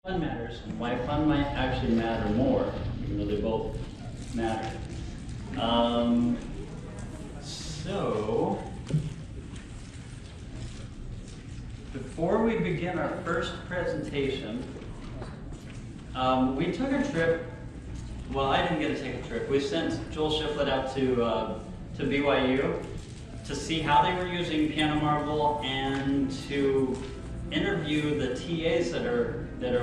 Fun matters, and why fun might actually matter more, even though they both matter. So, before we begin our first presentation, we took a trip. Well, I didn't get to take a trip. We sent Joel Shiflett out to BYU to see how they were using Piano Marble and to interview the TAs that are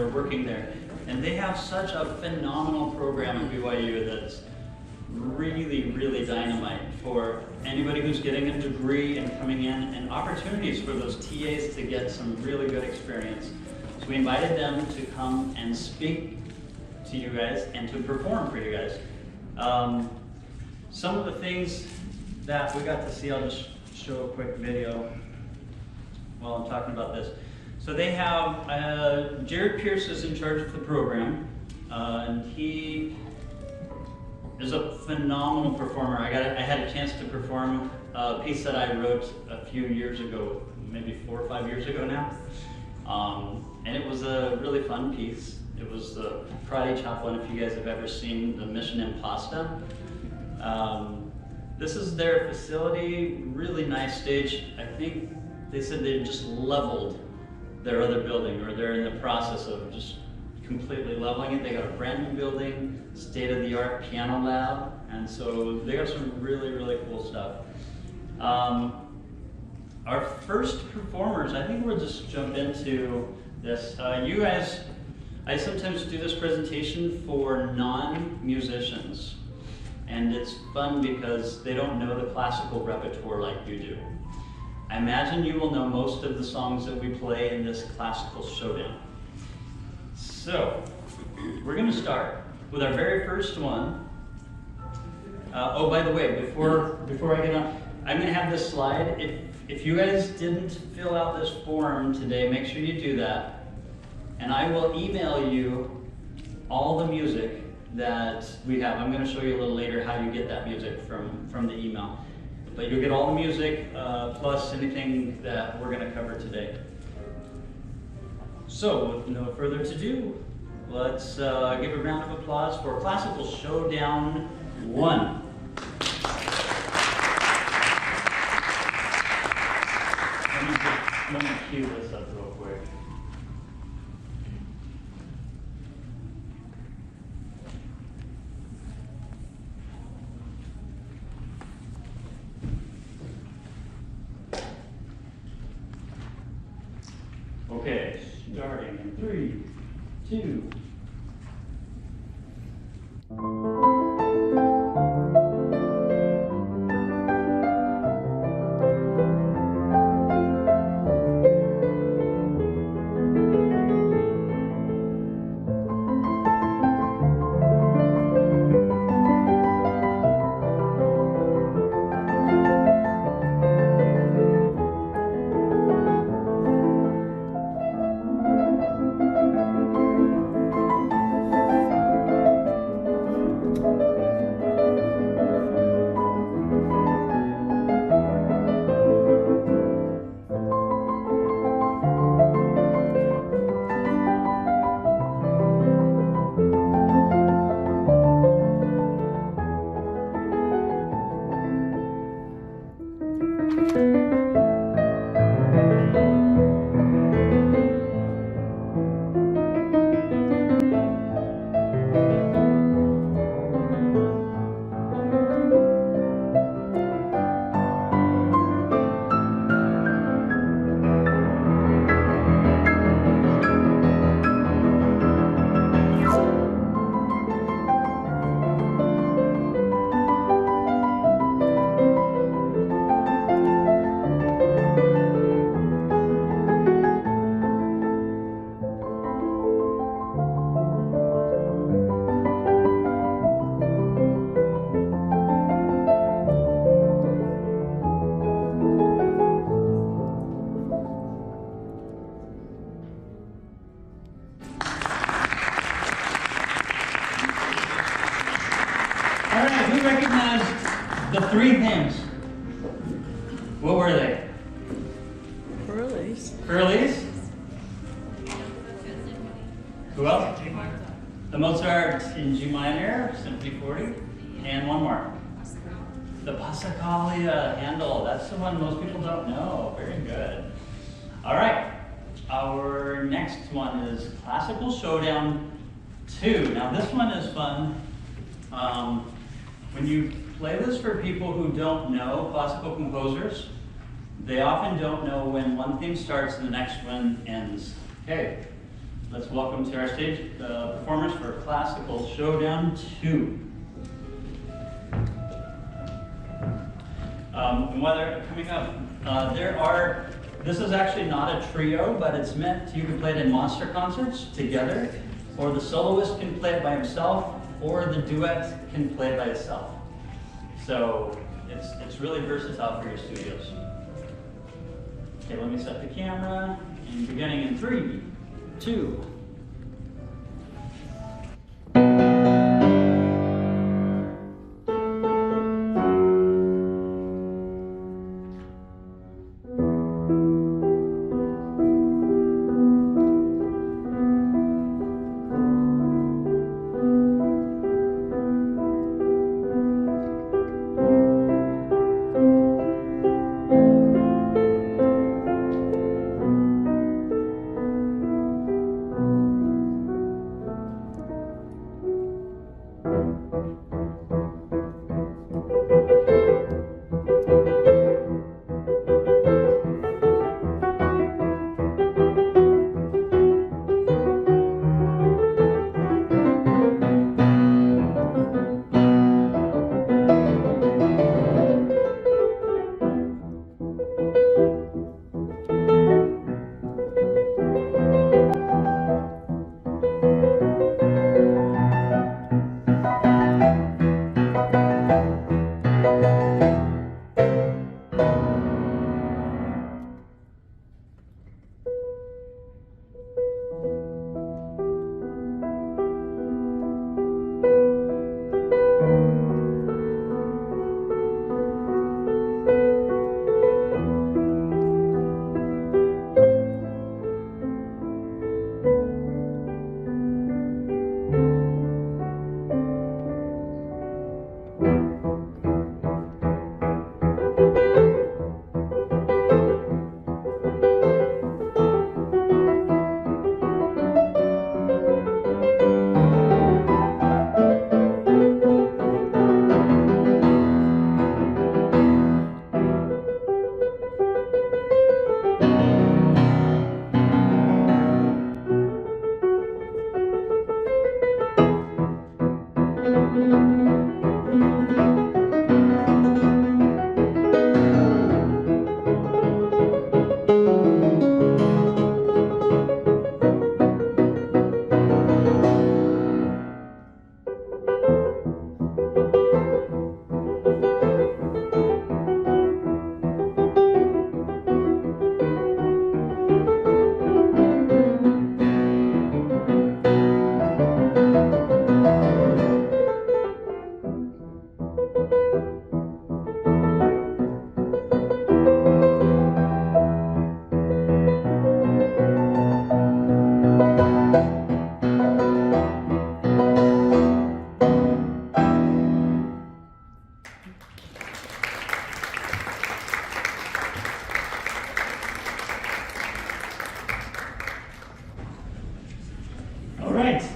working there. And they have such a phenomenal program at BYU that's really, really dynamite for anybody who's getting a degree and coming in, and opportunities for those TAs to get some really good experience. So we invited them to come and speak to you guys and to perform for you guys. Some of the things that we got to see, I'll just show a quick video while I'm talking about this. So they have, Jared Pierce is in charge of the program, and he is a phenomenal performer. I had a chance to perform a piece that I wrote a few years ago, maybe 4 or 5 years ago now. And it was a really fun piece. It was the Karate Chop one, if you guys have ever seen the Mission Imposta. This is their facility, really nice stage. I think they said they just leveled their other building, or they're in the process of just completely leveling it. They got a brand new building, state-of-the-art piano lab, and so they got some really, really cool stuff. Our first performers, I think we'll just jump into this. You guys, I sometimes do this presentation for non-musicians, and it's fun because they don't know the classical repertoire like you do. I imagine you will know most of the songs that we play in this classical showdown. So, we're going to start with our very first one. Oh, by the way, before I get on, I'm going to have this slide. If you guys didn't fill out this form today, make sure you do that. And I will email you all the music that we have. I'm going to show you a little later how you get that music from the email. But you'll get all the music, plus anything that we're going to cover today. So, with no further ado, let's give a round of applause for Classical Showdown 1. Let me cue this up real quick. Okay, starting in 3, 2. Who recognized the 3 hymns? What were they? Curly's. Curly's? Who else? The Mozart in G minor, Symphony 40. And one more. The Passacaglia handle. That's the one most people don't know. Very good. All right. Our next one is Classical Showdown 2. Now this one is fun. When you play this for people who don't know classical composers, they often don't know when one theme starts and the next one ends. Okay, let's welcome to our stage the performers for Classical Showdown 2. And while they're coming up, this is actually not a trio, but it's meant, you can play it in monster concerts together, or the soloist can play it by himself, or the duet can play it by itself. So it's really versatile for your studios. Okay, let me set the camera, and beginning in 3, 2.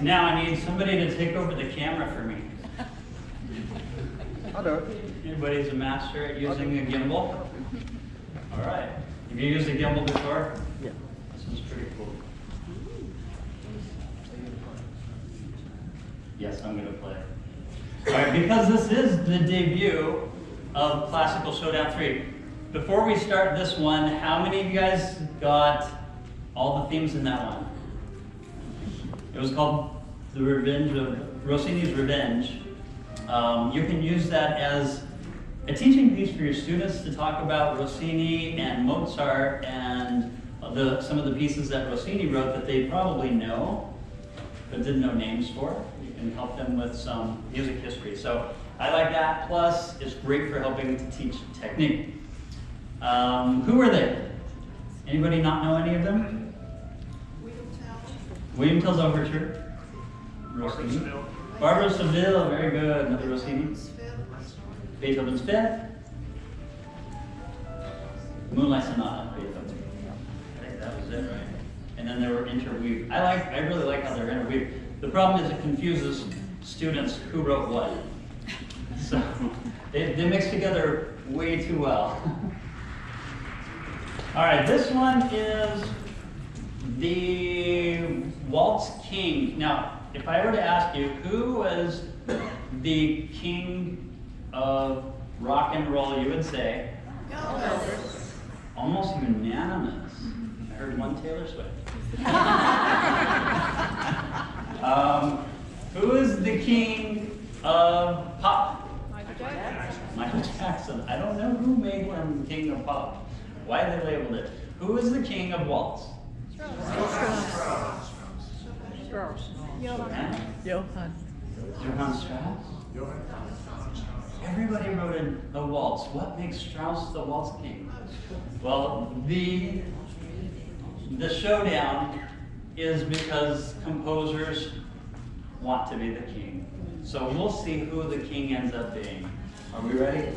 Now I need somebody to take over the camera for me. I'll do it. Anybody's a master at using a gimbal? All right. Have you used a gimbal before? Yeah. This is pretty cool. Yes, I'm going to play. All right, because this is the debut of Classical Showdown 3. Before we start this one, how many of you guys got all the themes in that one? It was called The Revenge of Rossini's Revenge. You can use that as a teaching piece for your students to talk about Rossini and Mozart and some of the pieces that Rossini wrote that they probably know, but didn't know names for. You can help them with some music history. So I like that. Plus, it's great for helping to teach technique. Who are they? Anybody not know any of them? William Tell's Overture. Rossini. Barbara Seville, very good. Another Rossini. Beethoven's Fifth. Moonlight Sonata, Beethoven. I think that was it, right? And then they were interweaved. I really like how they're interweaved. The problem is it confuses students who wrote what. So they mix together way too well. All right, this one is the Waltz King. Now, if I were to ask you, who was the king of rock and roll, you would say? Elvis. Almost unanimous. I heard one Taylor Swift. Who is the king of pop? Michael Jackson. Michael Jackson. I don't know who made him king of pop. Why they labeled it. Who is the king of waltz? Strauss. Huh? Johann. Johann Strauss? Everybody wrote in a waltz. What makes Strauss the waltz king? Well, the showdown is because composers want to be the king. So we'll see who the king ends up being. Are we ready?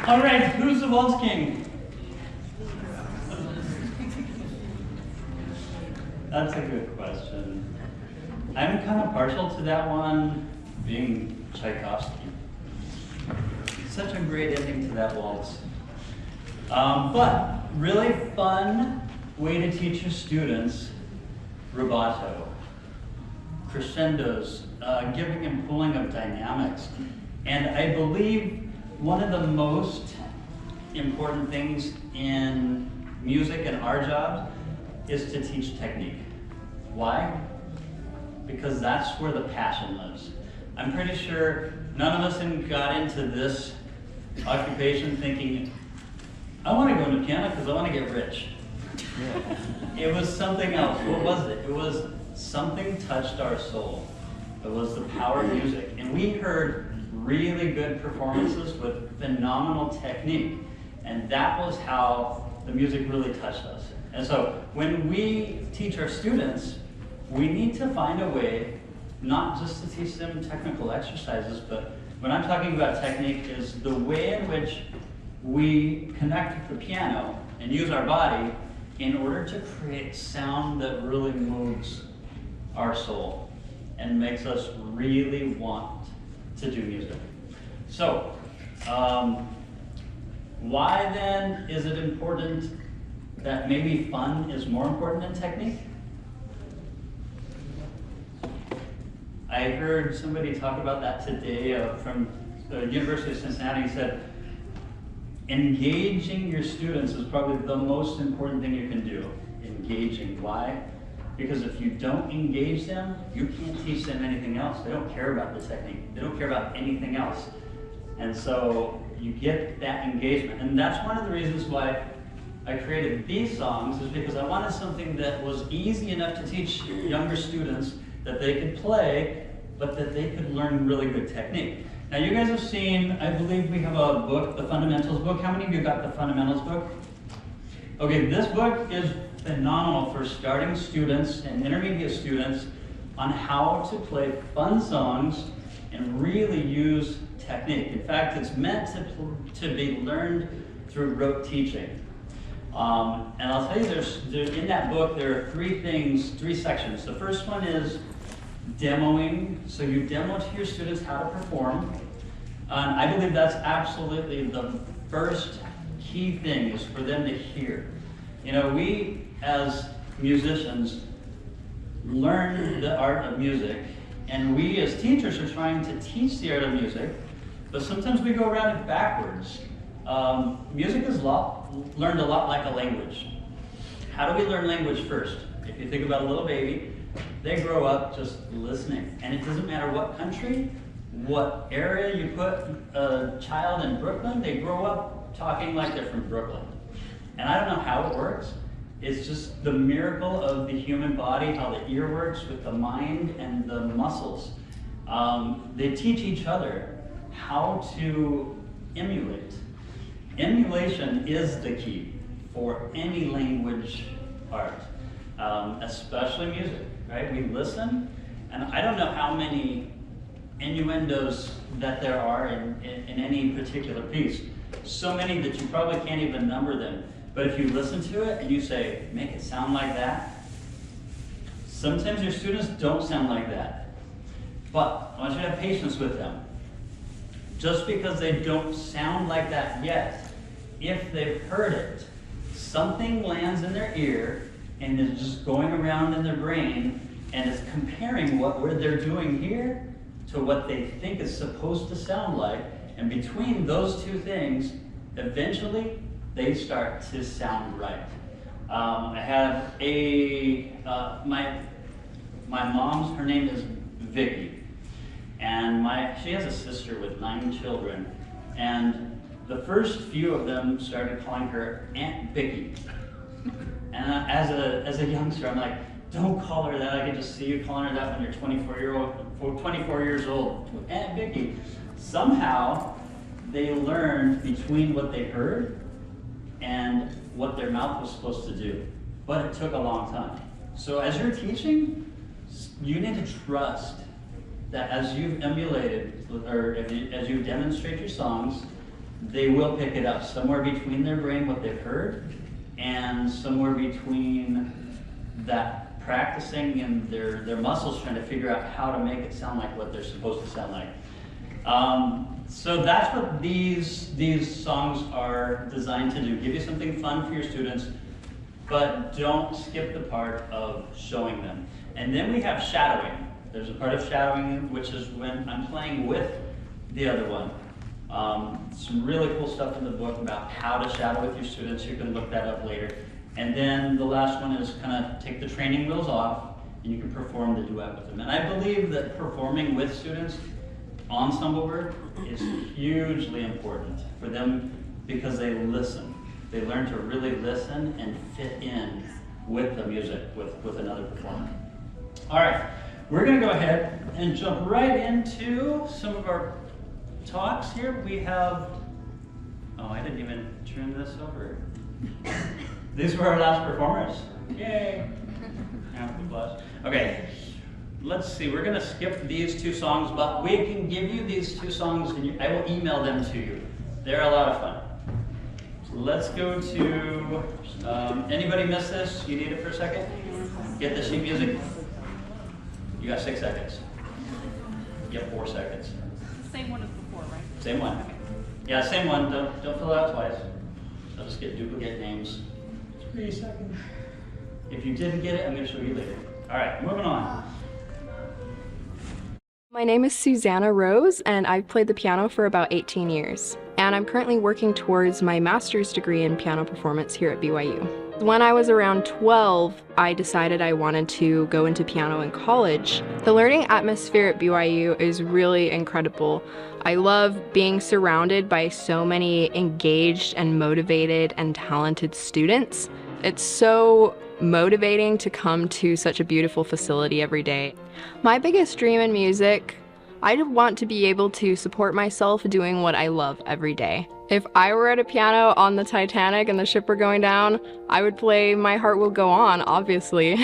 All right, who's the waltz king? That's a good question. I'm kind of partial to that one being Tchaikovsky. Such a great ending to that waltz. But really fun way to teach your students rubato, crescendos, giving and pulling of dynamics. And I believe one of the most important things in music and our jobs is to teach technique. Why? Because that's where the passion lives. I'm pretty sure none of us got into this occupation thinking, I want to go into piano because I want to get rich. It was something else. What was it? It was something touched our soul. It was the power of music. And we heard really good performances with phenomenal technique. And that was how the music really touched us. And so when we teach our students, we need to find a way not just to teach them technical exercises, but when I'm talking about technique is the way in which we connect with the piano and use our body in order to create sound that really moves our soul and makes us really want to do music. So, why then is it important that maybe fun is more important than technique? I heard somebody talk about that today from the University of Cincinnati. He said, engaging your students is probably the most important thing you can do. Engaging. Why? Because if you don't engage them, you can't teach them anything else. They don't care about the technique. They don't care about anything else. And so you get that engagement. And that's one of the reasons why I created these songs, is because I wanted something that was easy enough to teach younger students that they could play, but that they could learn really good technique. Now you guys have seen, I believe we have a book, the Fundamentals book. How many of you got the Fundamentals book? Okay, this book is phenomenal for starting students and intermediate students on how to play fun songs and really use technique. In fact, it's meant to be learned through rote teaching. And I'll tell you, in that book, there are three sections. The first one is demoing. So you demo to your students how to perform. And I believe that's absolutely the first key thing, is for them to hear. You know, we as musicians learn the art of music, and we as teachers are trying to teach the art of music, but sometimes we go around it backwards. Music is learned a lot like a language. How do we learn language first? If you think about a little baby, they grow up just listening. And it doesn't matter what country, what area you put a child in Brooklyn, they grow up talking like they're from Brooklyn. And I don't know how it works. It's just the miracle of the human body, how the ear works with the mind and the muscles. They teach each other how to emulate. Emulation is the key for any language art, especially music, right? We listen, and I don't know how many innuendos that there are in any particular piece. So many that you probably can't even number them. But if you listen to it and you say, make it sound like that, sometimes your students don't sound like that. But I want you to have patience with them. Just because they don't sound like that yet, if they've heard it, something lands in their ear and is just going around in their brain and is comparing what they're doing here to what they think it's supposed to sound like. And between those two things, eventually they start to sound right. I have my mom's, her name is Vicky. And she has a sister with 9 children. And the first few of them started calling her Aunt Vicky. And as a youngster, I'm like, don't call her that. I can just see you calling her that when you're 24 years old. Aunt Vicky. Somehow, they learned between what they heard and what their mouth was supposed to do. But it took a long time. So as you're teaching, you need to trust that as you've emulated, or as you demonstrate your songs, they will pick it up somewhere between their brain, what they've heard, and somewhere between that practicing and their muscles trying to figure out how to make it sound like what they're supposed to sound like. So that's what these songs are designed to do. Give you something fun for your students, but don't skip the part of showing them. And then we have shadowing. There's a part of shadowing, which is when I'm playing with the other one. Some really cool stuff in the book about how to shadow with your students. You can look that up later. And then the last one is kind of take the training wheels off and you can perform the duet with them. And I believe that performing with students ensemble work is hugely important for them because they listen. They learn to really listen and fit in with the music, with another performer. All right, we're gonna go ahead and jump right into some of our talks here. We have, oh, I didn't even turn this over. These were our last performers. Yay. Round of applause. Okay, let's see, we're gonna skip these two songs, but we can give you these two songs and I will email them to you. They're a lot of fun. So let's go to, anybody miss this? You need it for a second? Get the sheet music? You got 6 seconds. You have 4 seconds. Same one as before, right? Same one. Yeah, same one. Don't fill it out twice. I'll just get duplicate names. 3 seconds. If you didn't get it, I'm going to show you later. All right, moving on. My name is Susanna Rose, and I've played the piano for about 18 years. And I'm currently working towards my master's degree in piano performance here at BYU. When I was around 12, I decided I wanted to go into piano in college. The learning atmosphere at BYU is really incredible. I love being surrounded by so many engaged and motivated and talented students. It's so motivating to come to such a beautiful facility every day. My biggest dream in music, I want to be able to support myself doing what I love every day. If I were at a piano on the Titanic and the ship were going down, I would play My Heart Will Go On, obviously.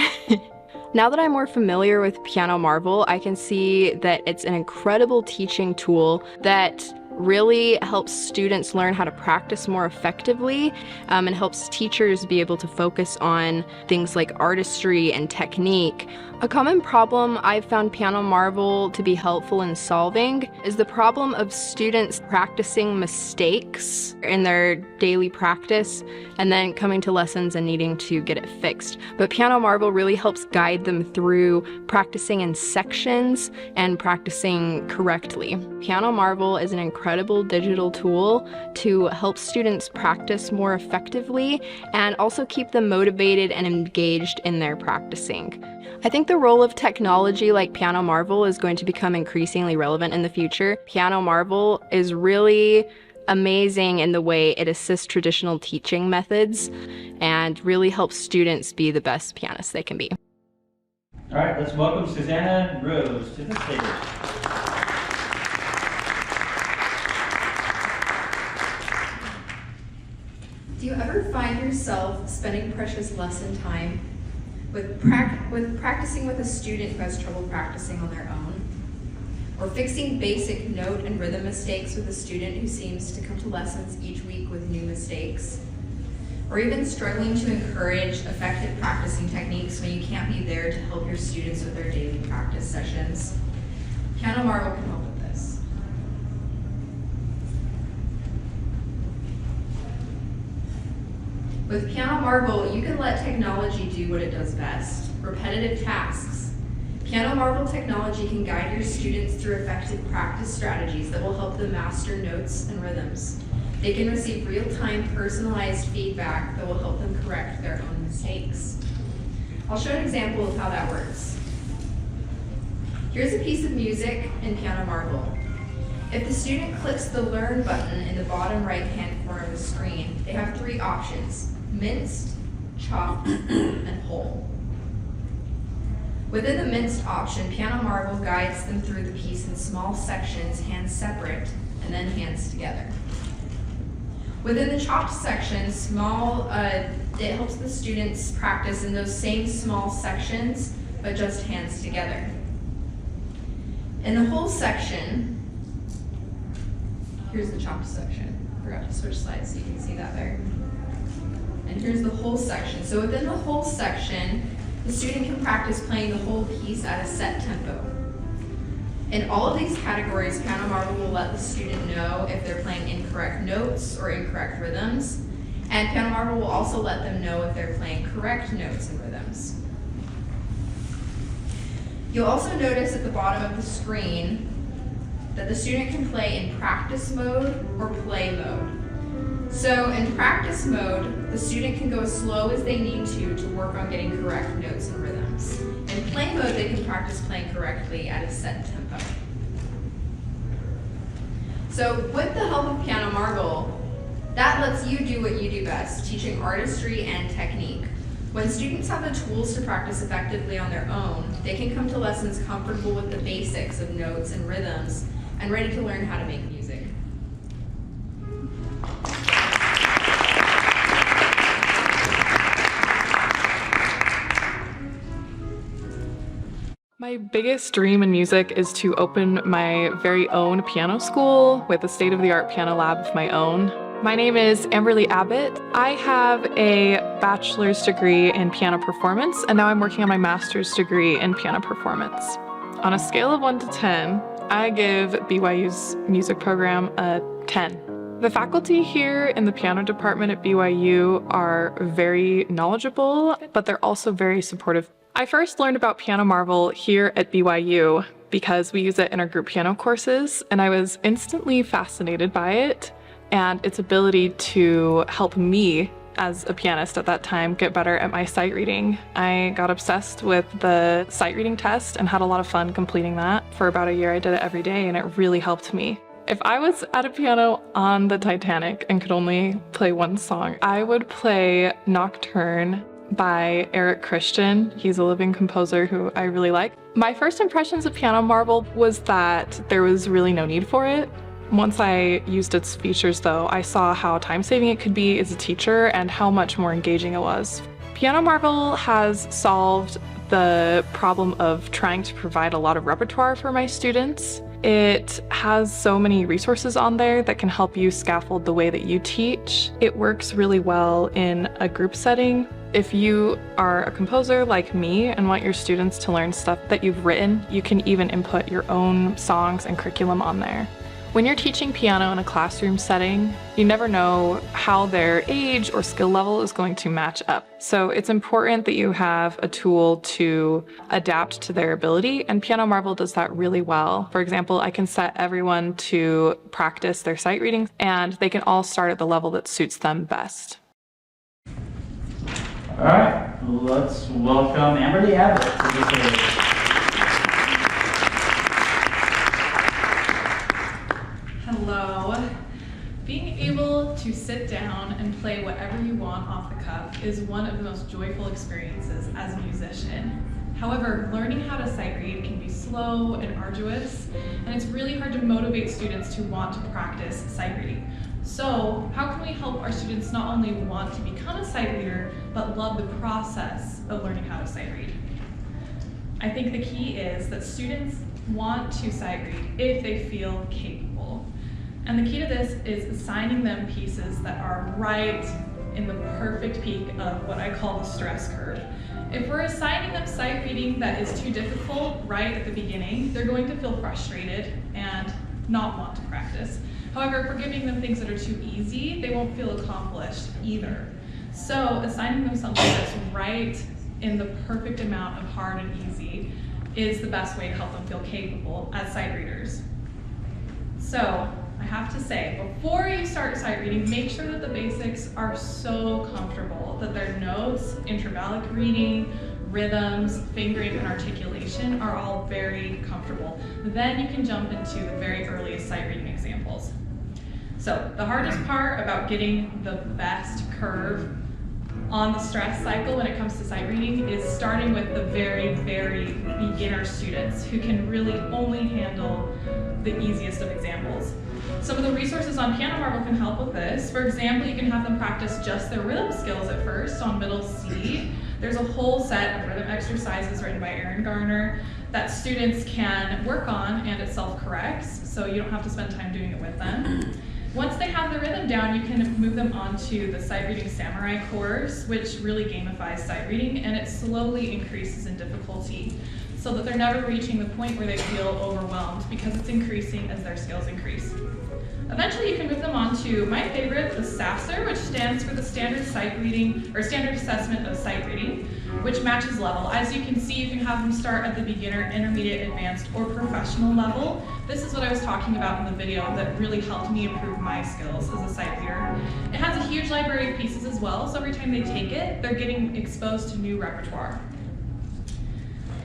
Now that I'm more familiar with Piano Marvel, I can see that it's an incredible teaching tool that really helps students learn how to practice more effectively and helps teachers be able to focus on things like artistry and technique. A common problem I've found Piano Marvel to be helpful in solving is the problem of students practicing mistakes in their daily practice and then coming to lessons and needing to get it fixed. But Piano Marvel really helps guide them through practicing in sections and practicing correctly. Piano Marvel is an incredible digital tool to help students practice more effectively and also keep them motivated and engaged in their practicing. I think the role of technology like Piano Marvel is going to become increasingly relevant in the future. Piano Marvel is really amazing in the way it assists traditional teaching methods and really helps students be the best pianists they can be. All right, let's welcome Susanna Rose to the stage. Do you ever find yourself spending precious lesson time with practicing with a student who has trouble practicing on their own? Or fixing basic note and rhythm mistakes with a student who seems to come to lessons each week with new mistakes? Or even struggling to encourage effective practicing techniques when you can't be there to help your students with their daily practice sessions? Piano Marvel can help with this. With Piano Marvel, you can let technology do what it does best, repetitive tasks. Piano Marvel technology can guide your students through effective practice strategies that will help them master notes and rhythms. They can receive real-time personalized feedback that will help them correct their own mistakes. I'll show an example of how that works. Here's a piece of music in Piano Marvel. If the student clicks the Learn button in the bottom right-hand corner of the screen, they have 3 options: minced, chopped, and whole. Within the minced option, Piano Marvel guides them through the piece in small sections, hands separate, and then hands together. Within the chopped section, it helps the students practice in those same small sections, but just hands together. In the whole section, here's the chopped section. Forgot to switch slides so you can see that there. And here's the whole section. So within the whole section, the student can practice playing the whole piece at a set tempo. In all of these categories, Piano Marvel will let the student know if they're playing incorrect notes or incorrect rhythms, and Piano Marvel will also let them know if they're playing correct notes and rhythms. You'll also notice at the bottom of the screen that the student can play in practice mode or play mode. So in practice mode, the student can go as slow as they need to work on getting correct notes and rhythms. In play mode, they can practice playing correctly at a set tempo. So with the help of Piano Marvel, that lets you do what you do best, teaching artistry and technique. When students have the tools to practice effectively on their own, they can come to lessons comfortable with the basics of notes and rhythms and ready to learn how to make music. My biggest dream in music is to open my very own piano school with a state-of-the-art piano lab of my own. My name is Amberly Abbott. I have a bachelor's degree in piano performance, and now I'm working on my master's degree in piano performance. On a scale of 1 to 10, I give BYU's music program a 10. The faculty here in the piano department at BYU are very knowledgeable, but they're also very supportive. I first learned about Piano Marvel here at BYU because we use it in our group piano courses, and I was instantly fascinated by it and its ability to help me as a pianist at that time get better at my sight reading. I got obsessed with the sight reading test and had a lot of fun completing that. For about a year I did it every day and it really helped me. If I was at a piano on the Titanic and could only play one song, I would play Nocturne by Eric Christian. He's a living composer who I really like. My first impressions of Piano Marvel was that there was really no need for it. Once I used its features though, I saw how time-saving it could be as a teacher and how much more engaging it was. Piano Marvel has solved the problem of trying to provide a lot of repertoire for my students. It has so many resources on there that can help you scaffold the way that you teach. It works really well in a group setting. If you are a composer like me and want your students to learn stuff that you've written, you can even input your own songs and curriculum on there. When you're teaching piano in a classroom setting, you never know how their age or skill level is going to match up. So it's important that you have a tool to adapt to their ability, and Piano Marvel does that really well. For example, I can set everyone to practice their sight reading, and they can all start at the level that suits them best. All right, let's welcome Amberly Abbott to the stage. Hello. Being able to sit down and play whatever you want off the cuff is one of the most joyful experiences as a musician. However, learning how to sight read can be slow and arduous, and it's really hard to motivate students to want to practice sight reading. So, how can we help our students not only want to become a sight reader, but love the process of learning how to sight read? I think the key is that students want to sight read if they feel capable. And the key to this is assigning them pieces that are right in the perfect peak of what I call the stress curve. If we're assigning them sight reading that is too difficult right at the beginning, they're going to feel frustrated and not want to practice. However, if we're giving them things that are too easy, they won't feel accomplished either. So assigning them something that's right in the perfect amount of hard and easy is the best way to help them feel capable as sight readers. So I have to say, before you start sight reading, make sure that the basics are so comfortable, that their notes, intervallic reading, rhythms, fingering, and articulation are all very comfortable. Then you can jump into the very earliest sight reading examples. So the hardest part about getting the best curve on the stress cycle when it comes to sight reading is starting with the very, very beginner students who can really only handle the easiest of examples. Some of the resources on Piano Marvel can help with this. For example, you can have them practice just their rhythm skills at first on middle C. There's a whole set of rhythm exercises written by Aaron Garner that students can work on, and it self-corrects, so you don't have to spend time doing it with them. Once they have the rhythm down, you can move them onto the sight reading samurai course, which really gamifies sight reading, and it slowly increases in difficulty so that they're never reaching the point where they feel overwhelmed because it's increasing as their skills increase. Eventually you can move them on to my favorite, the SASR, which stands for the Standard Sight Reading, or Standard Assessment of Sight Reading, which matches level. As you can see, you can have them start at the beginner, intermediate, advanced, or professional level. This is what I was talking about in the video that really helped me improve my skills as a sight reader. It has a huge library of pieces as well, so every time they take it, they're getting exposed to new repertoire.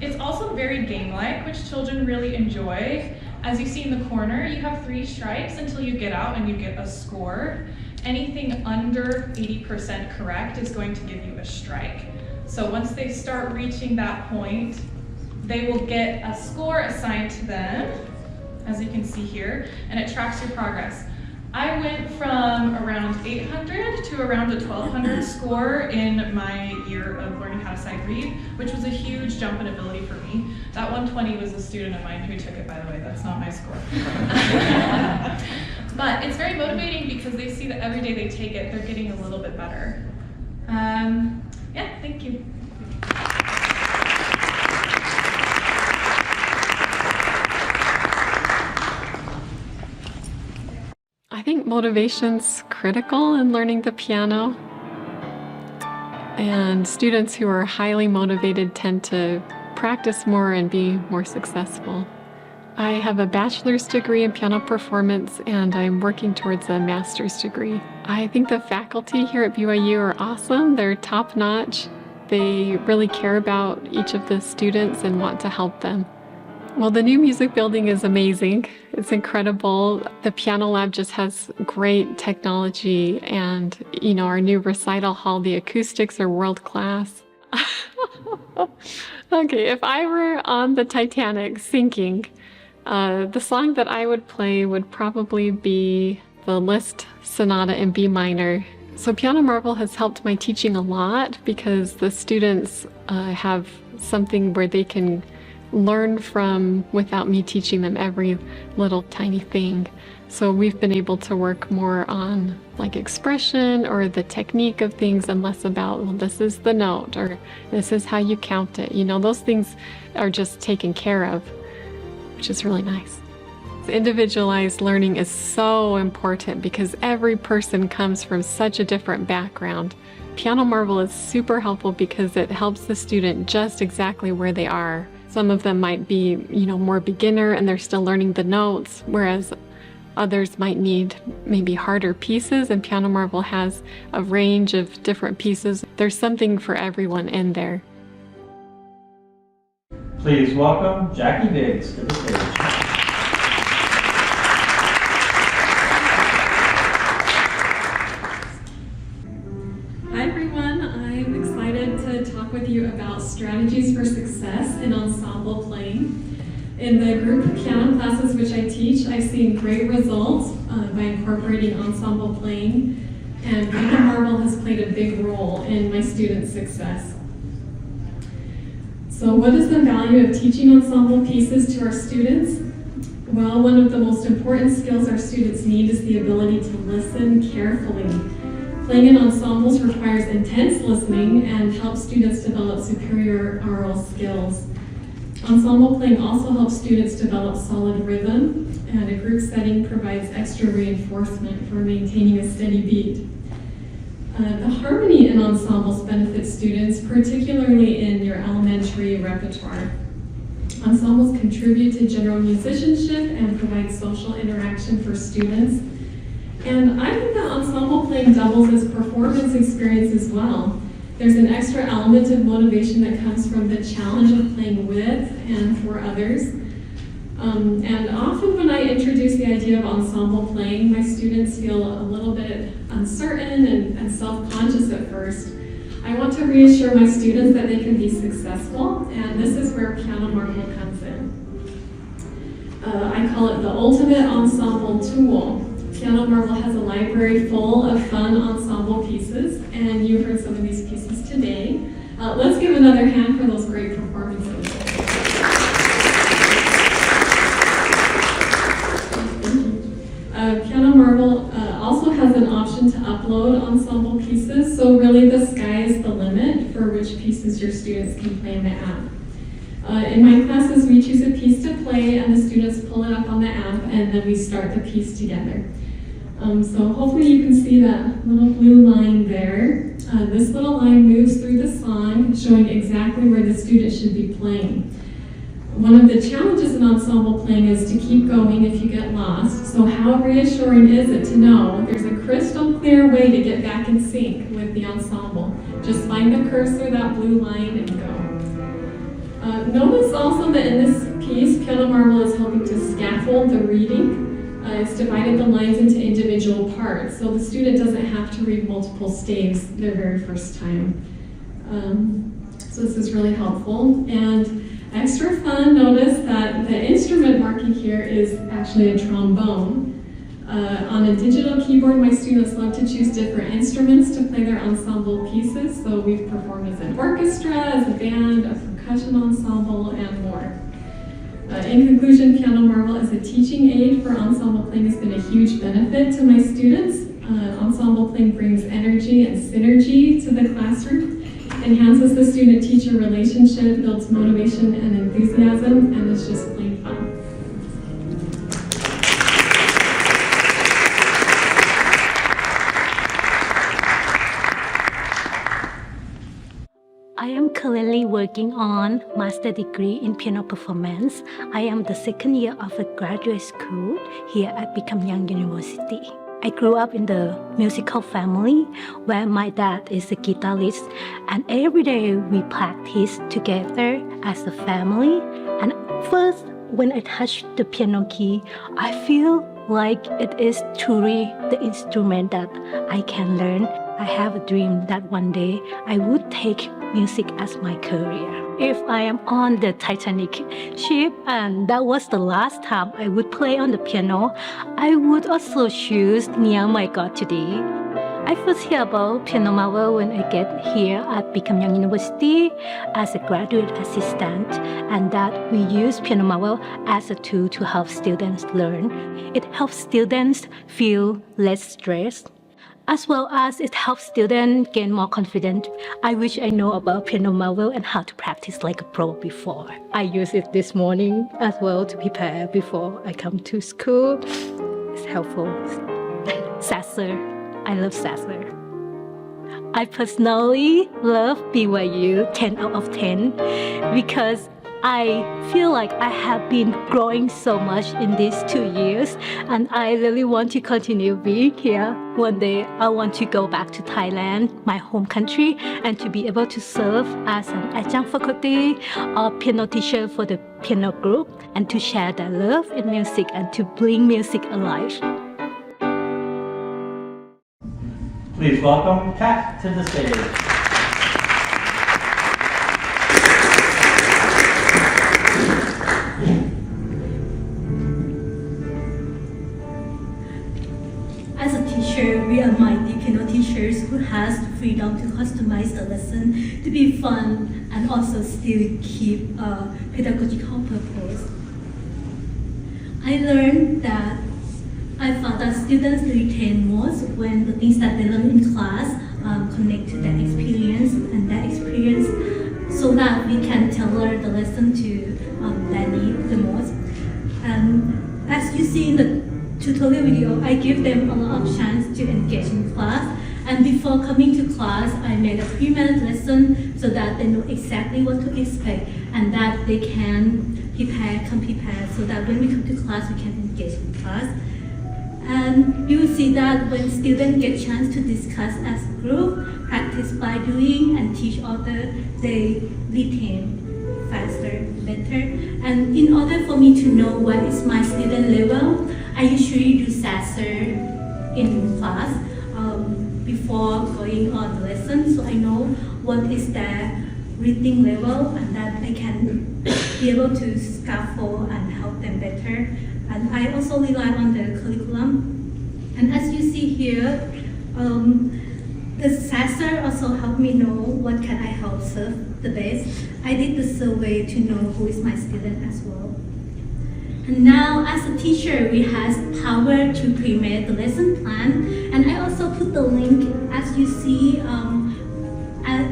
It's also very game-like, which children really enjoy. As you see in the corner, you have 3 strikes until you get out and you get a score. Anything under 80% correct is going to give you a strike. So once they start reaching that point, they will get a score assigned to them, as you can see here, and it tracks your progress. I went from around 800 to around a 1200 score in my year of learning how to sight read, which was a huge jump in ability for me. That 120 was a student of mine who took it, by the way. That's not my score. But it's very motivating because they see that every day they take it, they're getting a little bit better. Yeah, thank you. I think motivation's critical in learning the piano, and students who are highly motivated tend to practice more and be more successful. I have a bachelor's degree in piano performance and I'm working towards a master's degree. I think the faculty here at BYU are awesome. They're top-notch. They really care about each of the students and want to help them. Well, the new music building is amazing. It's incredible. The piano lab just has great technology, and our new recital hall, the acoustics are world class. Okay, if I were on the Titanic sinking, the song that I would play would probably be the Liszt Sonata in B minor. So Piano Marvel has helped my teaching a lot because the students have something where they can learn from without me teaching them every little tiny thing. So we've been able to work more on like expression or the technique of things and less about, well, this is the note or this is how you count it. Those things are just taken care of, which is really nice. Individualized learning is so important because every person comes from such a different background. Piano Marvel is super helpful because it helps the student just exactly where they are. Some of them might be, more beginner and they're still learning the notes, whereas others might need maybe harder pieces, and Piano Marvel has a range of different pieces. There's something for everyone in there. Please welcome Jackie Biggs to the stage. Hi everyone, I'm excited to talk with you about strategies for success in ensemble playing. In the group piano classes which I teach, I've seen great results by incorporating ensemble playing, and Piano Marvel has played a big role in my students' success. So what is the value of teaching ensemble pieces to our students? Well, one of the most important skills our students need is the ability to listen carefully. Playing in ensembles requires intense listening and helps students develop superior aural skills. Ensemble playing also helps students develop solid rhythm, and a group setting provides extra reinforcement for maintaining a steady beat. The harmony in ensembles benefits students, particularly in your elementary repertoire. Ensembles contribute to general musicianship and provide social interaction for students. And I think that ensemble playing doubles as performance experience as well. There's an extra element of motivation that comes from the challenge of playing with and for others. And often when I introduce the idea of ensemble playing, my students feel a little bit uncertain and self-conscious at first. I want to reassure my students that they can be successful, and this is where Piano Marvel comes in. I call it the ultimate ensemble tool. Piano Marvel has a library full of fun ensemble pieces, and you heard some of these pieces today. Let's give another hand for those great performances. Piano Marvel has an option to upload ensemble pieces, so really the sky is the limit for which pieces your students can play in the app. In my classes, we choose a piece to play and the students pull it up on the app and then we start the piece together. So hopefully you can see that little blue line there. This little line moves through the song, showing exactly where the student should be playing. One of the challenges in ensemble playing is to keep going if you get lost. So how reassuring is it to know there's a crystal clear way to get back in sync with the ensemble? Just find the cursor, that blue line, and go. Notice also that in this piece, Piano Marvel is helping to scaffold the reading. It's divided the lines into individual parts, so the student doesn't have to read multiple staves their very first time. So this is really helpful. And extra fun, notice that the instrument marking here is actually a trombone. On a digital keyboard, my students love to choose different instruments to play their ensemble pieces. So we've performed as an orchestra, as a band, a percussion ensemble, and more. In conclusion, Piano Marvel as a teaching aid for ensemble playing has been a huge benefit to my students. Ensemble playing brings energy and synergy to the classroom, enhances the student-teacher relationship, builds motivation and enthusiasm, and it's just plain fun. I am currently working on master degree in piano performance. I am the second year of a graduate school here at Young University. I grew up in the musical family where my dad is a guitarist, and every day we practice together as a family. And first, when I touch the piano key, I feel like it is truly the instrument that I can learn. I have a dream that one day I would take music as my career. If I am on the Titanic ship and that was the last time I would play on the piano, I would also choose Near My God Today. I first hear about Piano Marvel when I get here at Young University as a graduate assistant, and that we use Piano Marvel as a tool to help students learn. It helps students feel less stressed, as well as it helps students gain more confidence. I wish I know about Piano Marvel and how to practice like a pro before. I use it this morning as well to prepare before I come to school. It's helpful. Sasser. I love Sasser. I personally love BYU 10 out of 10 because I feel like I have been growing so much in these 2 years, and I really want to continue being here. One day I want to go back to Thailand, my home country, and to be able to serve as an adjunct faculty or piano teacher for the piano group, and to share that love in music and to bring music alive. Please welcome Kat to the stage. As a teacher, we are mighty piano teachers who has the freedom to customize the lesson to be fun and also still keep a pedagogical purpose. I learned that I found that students retain most when the things that they learn in class connect to that experience, and that experience so that we can tailor the lesson to their need the most. And as you see in the tutorial video, I give them a lot of chance to engage in class. And before coming to class, I made a 3-minute lesson so that they know exactly what to expect and that they can come prepared so that when we come to class, we can engage in class. And you will see that when students get a chance to discuss as a group, practice by doing, and teach others, they retain faster, better. And in order for me to know what is my student level, I usually do Sasser in class before going on the lesson, so I know what is their reading level and that I can be able to scaffold and help them better. And I also rely on the curriculum. And as you see here, the Sasser also helped me know what can I help serve the best. I did the survey to know who is my student as well. And now as a teacher, we have power to prepare the lesson plan. And I also put the link as you see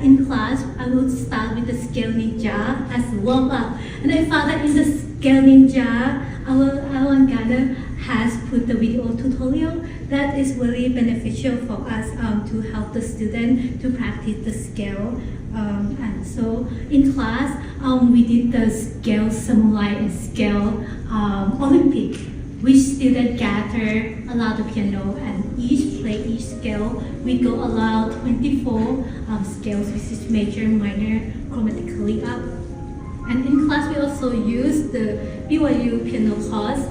in class. I will start with the Scale Ninja as warm up, and I found that in the Scale Ninja, our guide has put the video tutorial that is very beneficial for us to help the student to practice the scale. And so in class, we did the scale samurai and scale Olympic, which students gather around the piano and each play each scale. We go around 24 scales, which is major, minor, chromatically up. And in class, we also use the BYU piano course,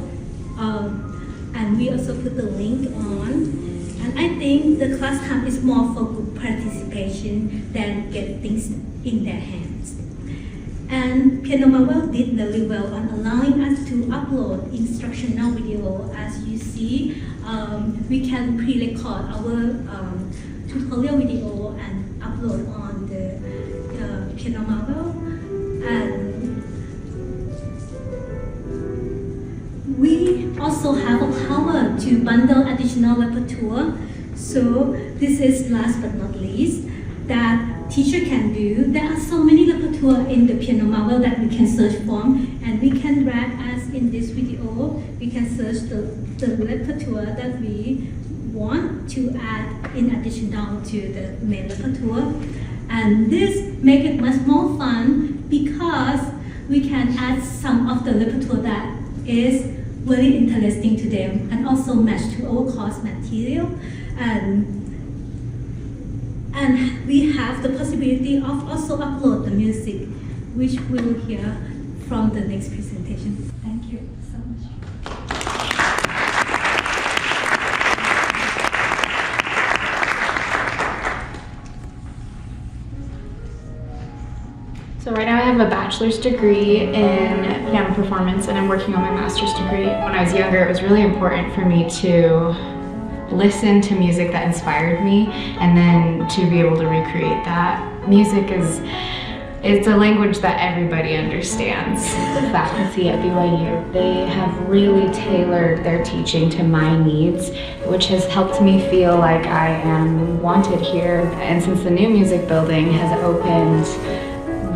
and we also put the link on. And I think the class time is more for group participation than get things in their hands. And Piano Marvel did really well on allowing us to upload instructional video. As you see, we can pre-record our tutorial video and upload on the Piano Marvel. And we also have a power to bundle additional repertoire. So this is last but not least that teacher can do. There are so many repertoire in the Piano Marvel that we can search from, and we can drag as in this video. We can search the repertoire that we want to add in addition to the main repertoire. And this makes it much more fun because we can add some of the repertoire that is very interesting to them and also match to our course material. And we have the possibility of also upload the music, which we will hear from the next presentation. Thank you so much. So right now I have a bachelor's degree in piano performance and I'm working on my master's degree. When I was younger, it was really important for me to listen to music that inspired me and then to be able to recreate that. Music it's a language that everybody understands. The faculty at BYU, they have really tailored their teaching to my needs, which has helped me feel like I am wanted here. And since the new music building has opened,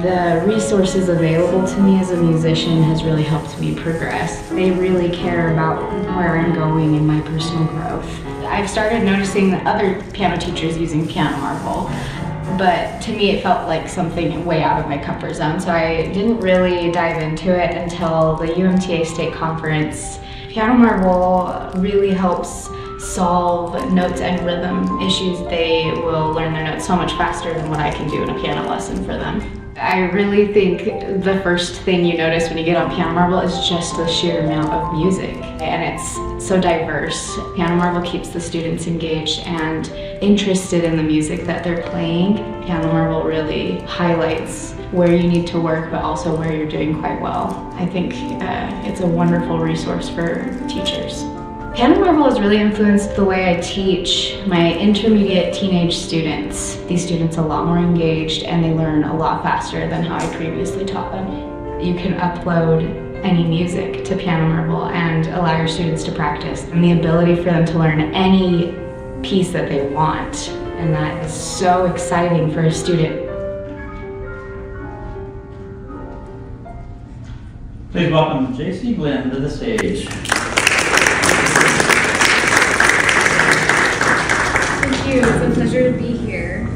the resources available to me as a musician has really helped me progress. They really care about where I'm going in my personal growth. I've started noticing that other piano teachers using Piano Marvel, but to me it felt like something way out of my comfort zone, so I didn't really dive into it until the UMTA State Conference. Piano Marvel really helps solve notes and rhythm issues. They will learn their notes so much faster than what I can do in a piano lesson for them. I really think the first thing you notice when you get on Piano Marvel is just the sheer amount of music, and it's so diverse. Piano Marvel keeps the students engaged and interested in the music that they're playing. Piano Marvel really highlights where you need to work, but also where you're doing quite well. I think it's a wonderful resource for teachers. Piano Marvel has really influenced the way I teach my intermediate teenage students. These students are a lot more engaged and they learn a lot faster than how I previously taught them. You can upload any music to Piano Marvel and allow your students to practice, and the ability for them to learn any piece that they want. And that is so exciting for a student. Please welcome JC Glenn to the stage. Thank you. It's a pleasure to be here.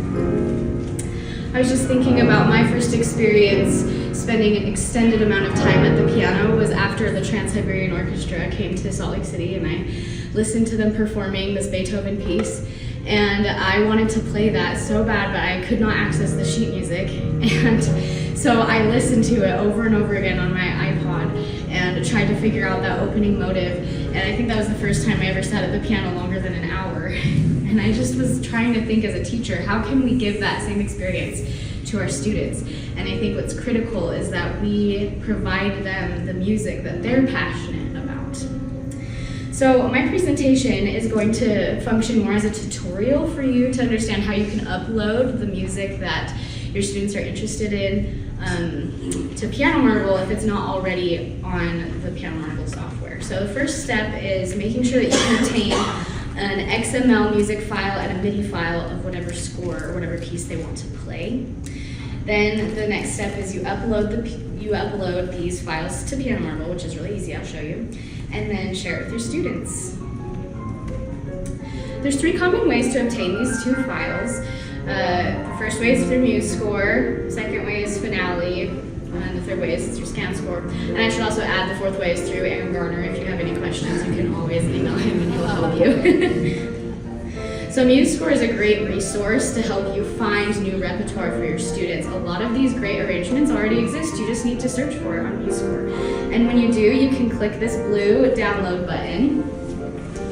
I was just thinking about my first experience spending an extended amount of time at the piano was after the Trans-Siberian Orchestra came to Salt Lake City, and I listened to them performing this Beethoven piece, and I wanted to play that so bad, but I could not access the sheet music, and so I listened to it over and over again on my iPod and tried to figure out that opening motive, and I think that was the first time I ever sat at the piano longer than an hour. And I just was trying to think as a teacher, how can we give that same experience to our students? And I think what's critical is that we provide them the music that they're passionate about. So my presentation is going to function more as a tutorial for you to understand how you can upload the music that your students are interested in to Piano Marvel if it's not already on the Piano Marvel software. So the first step is making sure that you can obtain an XML music file, and a MIDI file of whatever score or whatever piece they want to play. Then the next step is you upload these files to Piano Marble, which is really easy, I'll show you, and then share it with your students. There's 3 common ways to obtain these 2 files. The first way is through MuseScore, second way is Finale, and the third way is through ScanScore. And I should also add the 4th way is through Aaron Garner. If you have any questions, you can always email him and he'll help you. So MuseScore is a great resource to help you find new repertoire for your students. A lot of these great arrangements already exist. You just need to search for it on MuseScore. And when you do, you can click this blue download button,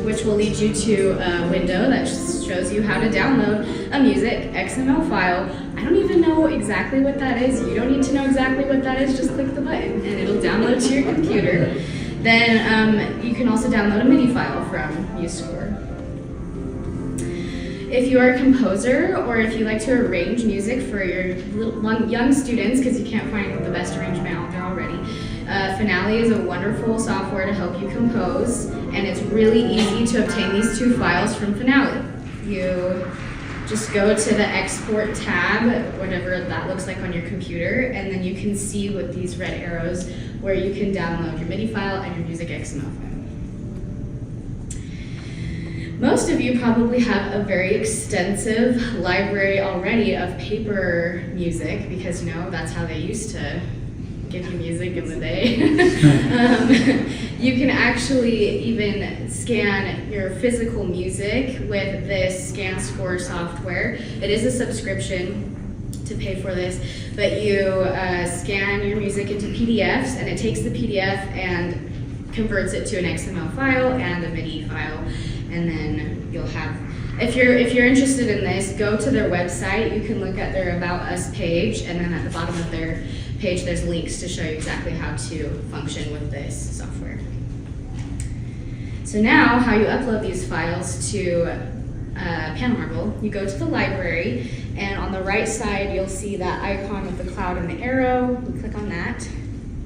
which will lead you to a window that shows you how to download a music XML file. I don't even know exactly what that is. You don't need to know exactly what that is. Just click the button and it'll download to your computer. Then you can also download a MIDI file from MuseScore. If you are a composer or if you like to arrange music for your young students, because you can't find the best arrangement out there already, Finale is a wonderful software to help you compose, and it's really easy to obtain these 2 files from Finale. You just go to the Export tab, whatever that looks like on your computer, and then you can see with these red arrows where you can download your MIDI file and your music XML file. Most of you probably have a very extensive library already of paper music because, you know, that's how they used to give you music in the day. You can actually even scan your physical music with this ScanScore software. It is a subscription to pay for this, but you scan your music into PDFs, and it takes the PDF and converts it to an XML file and a MIDI file. And then you'll have, if you're interested in this, go to their website. You can look at their About Us page, and then at the bottom of their page there's links to show you exactly how to function with this software. So now, how you upload these files to Piano Marble, you go to the library, and on the right side you'll see that icon with the cloud and the arrow. You click on that.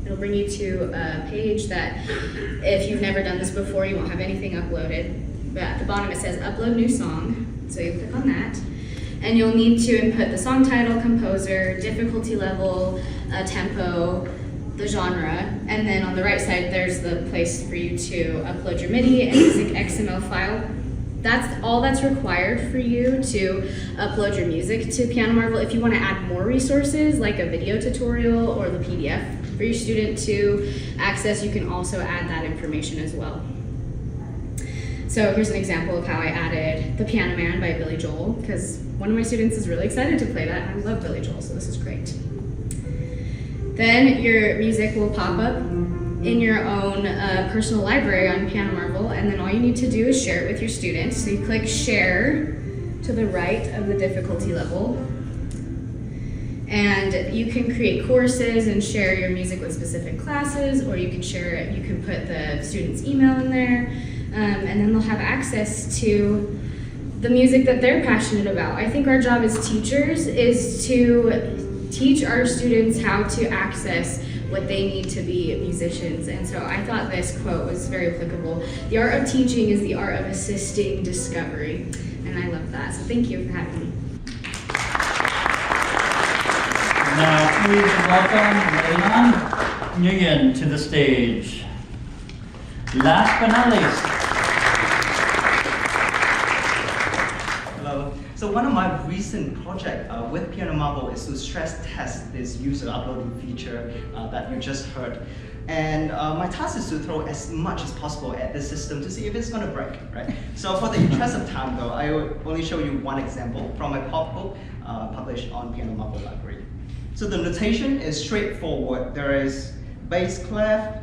It'll bring you to a page that, if you've never done this before, you won't have anything uploaded. But at the bottom it says upload new song, so you click on that. And you'll need to input the song title, composer, difficulty level, tempo, the genre, and then on the right side there's the place for you to upload your MIDI and music XML file. That's all that's required for you to upload your music to Piano Marble. If you want to add more resources like a video tutorial or the PDF for your student to access, you can also add that information as well. So here's an example of how I added The Piano Man by Billy Joel, because one of my students is really excited to play that, and I love Billy Joel, so this is great. Then your music will pop up in your own personal library on Piano Marble, and then all you need to do is share it with your students. So you click Share to the right of the difficulty level, and you can create courses and share your music with specific classes, or you can share it, you can put the student's email in there, and then they'll have access to the music that they're passionate about. I think our job as teachers is to teach our students how to access what they need to be musicians. And so I thought this quote was very applicable. The art of teaching is the art of assisting discovery. And I love that. So thank you for having me. Now please welcome Lena Nguyen to the stage. Last but not least. Hello. So one of my recent projects with Piano Marble is to stress test this user uploading feature that you just heard. And my task is to throw as much as possible at this system to see if it's going to break, right? So for the interest of time though, I will only show you one example from my pop book published on Piano Marble Library. So the notation is straightforward. There is bass clef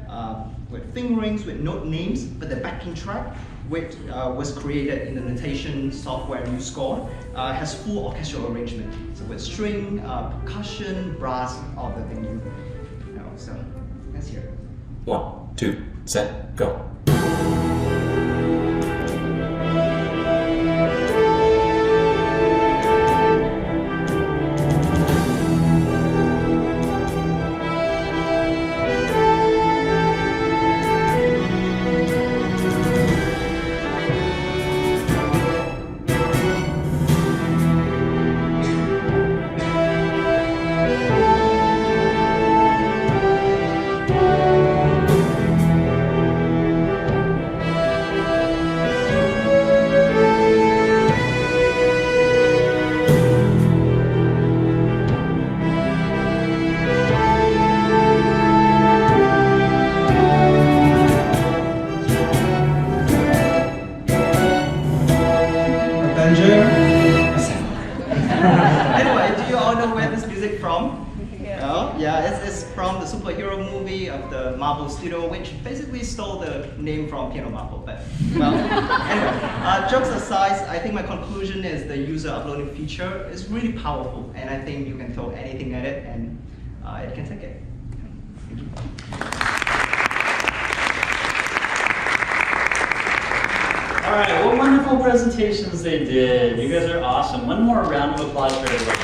with fingerings, with note names, but the backing track, which was created in the notation software MuseScore, has full orchestral arrangement. So with string, percussion, brass, all the things you know. So let's hear it. 1, 2, set, go. the superhero movie of the Marvel Studio, which basically stole the name from Piano Marvel. But well, anyway, jokes aside, I think my conclusion is the user uploading feature is really powerful, and I think you can throw anything at it, and it can take it. Thank you. All right, what wonderful presentations they did. You guys are awesome. One more round of applause for everybody.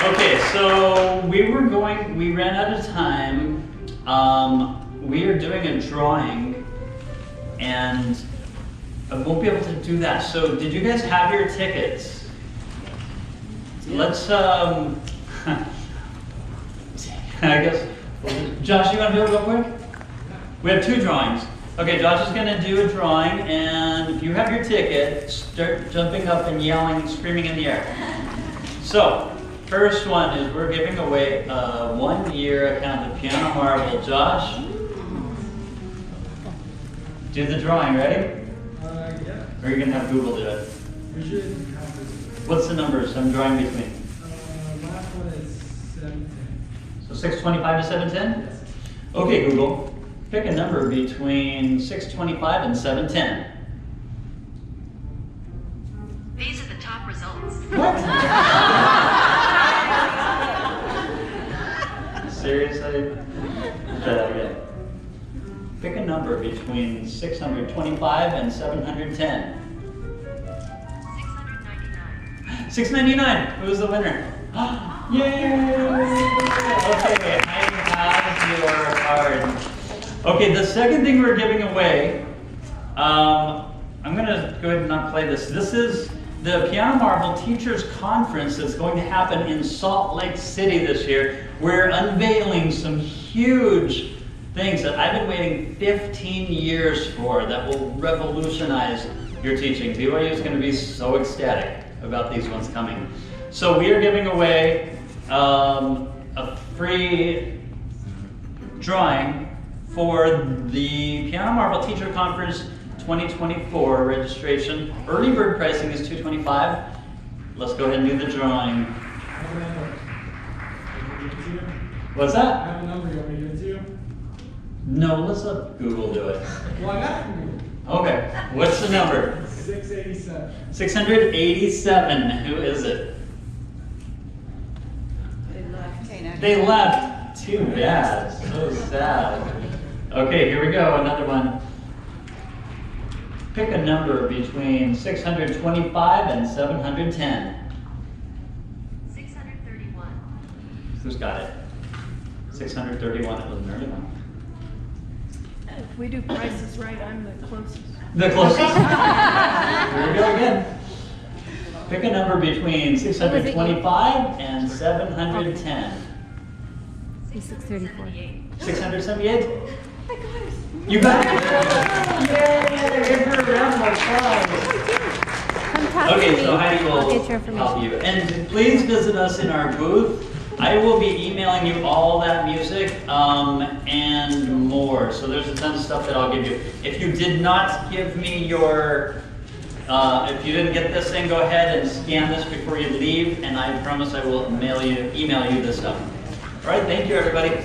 Okay, so we ran out of time. We are doing a drawing, and I won't be able to do that. So did you guys have your tickets? Let's, I guess, Josh, you want to do it real quick? We have two drawings. Okay, Josh is gonna do a drawing, and if you have your ticket, start jumping up and yelling and screaming in the air. So, first one is we're giving away a 1-year account of Piano Marvel. Josh, do the drawing, ready? Yeah. Or are you gonna have Google do it? We should have this. What's the numbers I'm drawing between? Last one is 710. So 625 to 710? Yes. Okay, Google. Pick a number between 625 and 710. These are the top results. What? Seriously? Try that again. Pick a number between 625 and 710. 699. 699. Who's the winner? Yay! Okay, I have your card. Okay, the second thing we're giving away, I'm gonna go ahead and not play this. This is the Piano Marvel Teachers Conference that's going to happen in Salt Lake City this year. We're unveiling some huge things that I've been waiting 15 years for that will revolutionize your teaching. BYU is gonna be so ecstatic about these ones coming. So we are giving away a free drawing for the Piano Marvel Teacher Conference 2024 registration. Early bird pricing is $225. Let's go ahead and do the drawing. What's that? I have a number. You want me to give it to you? No, let's let Google do it. Well, I got it from you. Okay, what's the number? 687. 687. Who is it? They left. Too bad. So sad. Okay, here we go. Another one. Pick a number between 625 and 710. 631. Who's got it? 631. It was an early one. If we do prices right, I'm the closest. The closest. Here we go again. Pick a number between 625 and 710. 634. 678? I got it. You got it? Yay! Give her a round of applause. Okay, so Heidi will help you. And please visit us in our booth. I will be emailing you all that music and more. So there's a ton of stuff that I'll give you. If you did not give me your, if you didn't get this thing, go ahead and scan this before you leave, and I promise I will email you this stuff. All right, thank you, everybody.